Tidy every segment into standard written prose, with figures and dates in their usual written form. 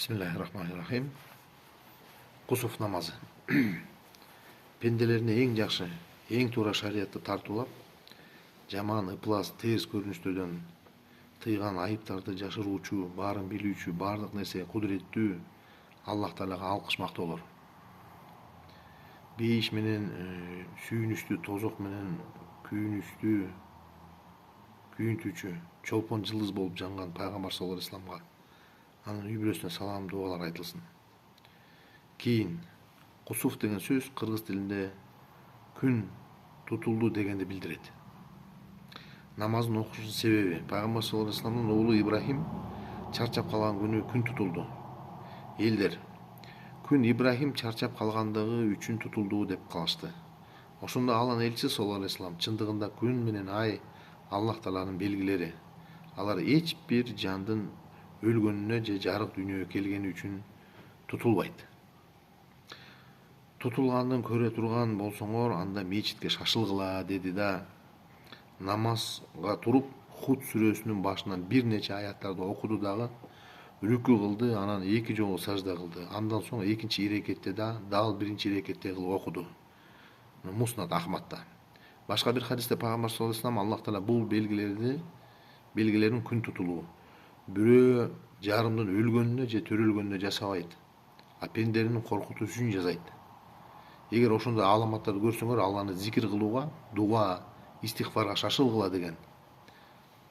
Bismillahirrahmanirrahim. Кусуф намазы. Пенделерине эң жакшы, эң туура шариятты тартуулап, жаман, ыплас, терс көрүнүштөрдөн тыйган айыптарды жашыруучу, баарын билүүчү, баардык нерсеге кудуреттүү Аллах Таалага алкышмактоолор. Бейиш менен сүйүнүштүү, тозок менен күйүнүштүү, күйүнтүүчү, чолпон жылдыз болуп жанган пайгамбар саллаллаху алейхи вассаламга анын үй бүлөсүнө салам, дуалар айтылсын. Кийин кусуф деген сөз кыргыз тилинде күн тутулду дегенди билдирет. Намаздын окушунун себеби пайгамбар саллаллаху алейхи вассаламдын уулу Ибрахим чарчап калган күнү күн тутулду. Элдер күн Ибрахим чарчап калгандыгы үчүн тутулду деп калышты. Ошондо Алланын элчиси саллаллаху алейхи вассалам чындыгында күн менен ай Аллах Тааланын белгилери. Алар эч бир жандын өлгөнүнө же жарык дүйнөгө келгени үчүн тутулбайт. Тутулгандын көрө турган болсоңор, анда мечитке шашылгыла деди да, намазга туруп Худ сүрөсүнүн башынан бир нече аяттарды окуду дагы, рүкү кылды, анан 2 жолу сажда кылды. Андан соң экинчи ирекетте дал биринчи ирекетте кылып окуду. Муснат Ахмадда. Башка бир хадисте пайгамбар саллаллаху алейхи вассалам Аллах Таала бул белгилерин күн тутулуу бирөө жарымдын өлгөнүнө же төрөлгөнүнө жасабайт, а пендерин коркутуу үчүн жасайт. Эгер ошондой аламаттарды көрсөңөр, Алланы зикир кылууга, дуа, истихфарга шашылгыла деген.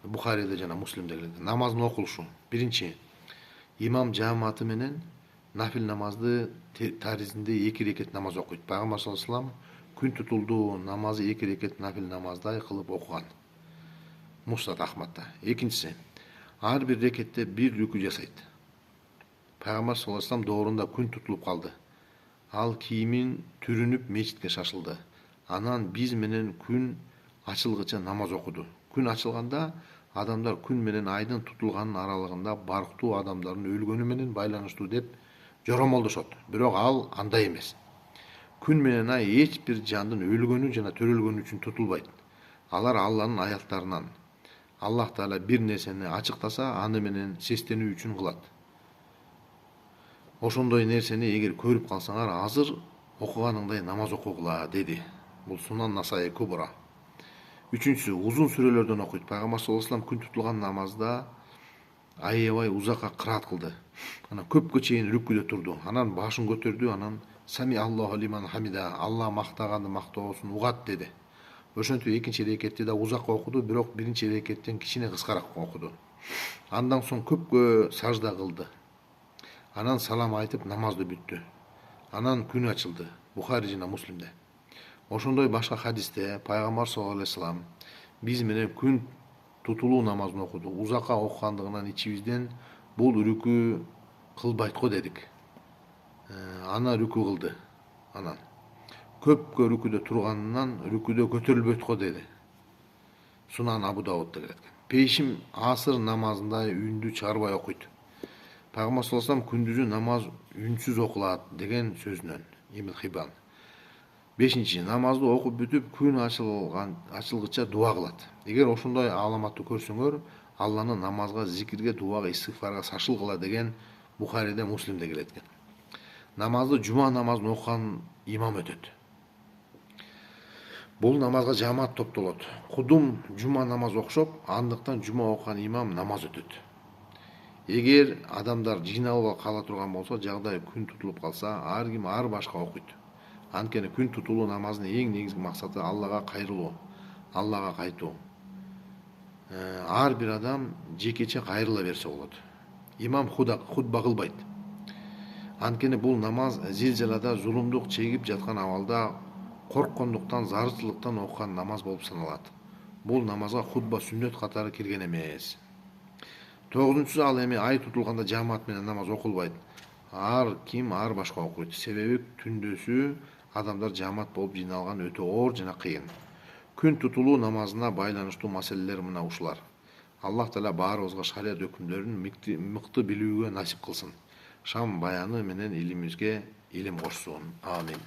Бухариде жана Муслимде келет. Намаздын окулушу. Биринчи, имам жамааты менен нафил намазды таризинде 2 рекет намаз окуйт. Пайгамбар саллаллаху алейхи вассалам күн тутулду намазы 2 рекет нафил намаздай кылып окуган. Муснат Ахмадда. Экинчиси, ар бир рекетте бир рүкү жасайт. Пайгамбар саллаллаху алейхи вассалам доорунда күн тутулуп калды. Ал кийимин түрүнүп мечитке шашылды. Анан биз менен күн ачылгыча намаз окуду. Күн ачылганда адамдар күн менен айдын тутулганын аралыгында барктуу адамдардын өлгөнү менен байланыштуу деп жоромолдошот. Бирок ал андай эмес. Күн менен ай эч бир жандын өлгөнү жана төрөлгөнү үчүн тутулбайт. Алар Алланын аяттарынан. Аллах Таала бир нерсени ачыктаса, аны менен сестенүү үчүн кылат. Ошондой нерсени эгер көрүп калсаңар, азыр окуганыңдай намаз окугула деди. Бул Сунан Насаи Кубра. Үчүнчүсү, узун сүрөлөрдөн окуйт. Пайгамбар саллаллаху алейхи вассалам күн тутулган намазда аябай узакка кыраат кылды. Анан көпкө чейин рүкүдө турду. Анан башын көтөрдү, анан Сами Аллаху лиман хамида, Алла мактаганды мактоосун угат деди. Ошентип экинчи рекетти да узакка окуду, бирок биринчи рекеттен кичине кыскараак окуду. Андан соң көпкө сажда кылды. Анан салам айтып намазды бүттү. Анан күн ачылды. Бухари жана Муслимде. Ошондой башка хадисте пайгамбар саллаллаху алейхи вассалам биз менен күн тутулуу намазын окуду. Узакка окугандыгынан ичибизден бул рүкү кылбайт го дедик. Ана рүкү кылды. Анан көпкө рүкүдө турганынан рүкүдө көтөрүлбөйт го деди. Сунан Абу Даудда келет. Пейшим асыр намазында үндү чыгарбай окуйт. Пайгамбар саллаллаху алейхи вассалам күндүзү намаз үнсүз окулат деген сөзүнөн. Ибн Хибан. 5. Намазды окуп бүтүп күн ачылгыча дуа кылат. Эгер ошондой аламатты көрсөңөр, Алланы намазга, зикирге, дуага, истихфарга шашылгыла деген Бухариде, Муслимде келет экен. Намазды жума намазын окуган имам өтөт. Бул намазга жамаат топтолот. Кудум жума намаз окшоп, андыктан жума окуган имам намаз өтөт. Эгер адамдар жыйналып кала турган болсо, жагдай күн тутулуп калса, ар ким ар башка окуйт. Анткени күн тутулуу намазынын эң негизги максаты Аллага кайрылуу, Аллага кайтуу. Ар бир адам жекече кайрыла берсе болот. Имам хутба кылбайт. Анткени бул намаз зилзалада зулумдук чегип жаткан абалда корккондуктан, зарылчылыктан окуган намаз болуп саналат. Бул намазга хутба сүннөт катары кирген эмес. 9-су, ал эми ай тутулганда жамаат менен намаз окулбайт. Ар ким ар башка окуйт. Себеби түндөсү адамдар жамаат болуп жыйналган өтө оор жана кыйын. Күн тутулуу намазына байланыштуу маселелер мына ушулар. Аллах Таала баарыбызга шарият өкүмдөрүн мыкты билүүгө насип кылсын. Шам баяны менен илимибизге илим кошсун. Амин.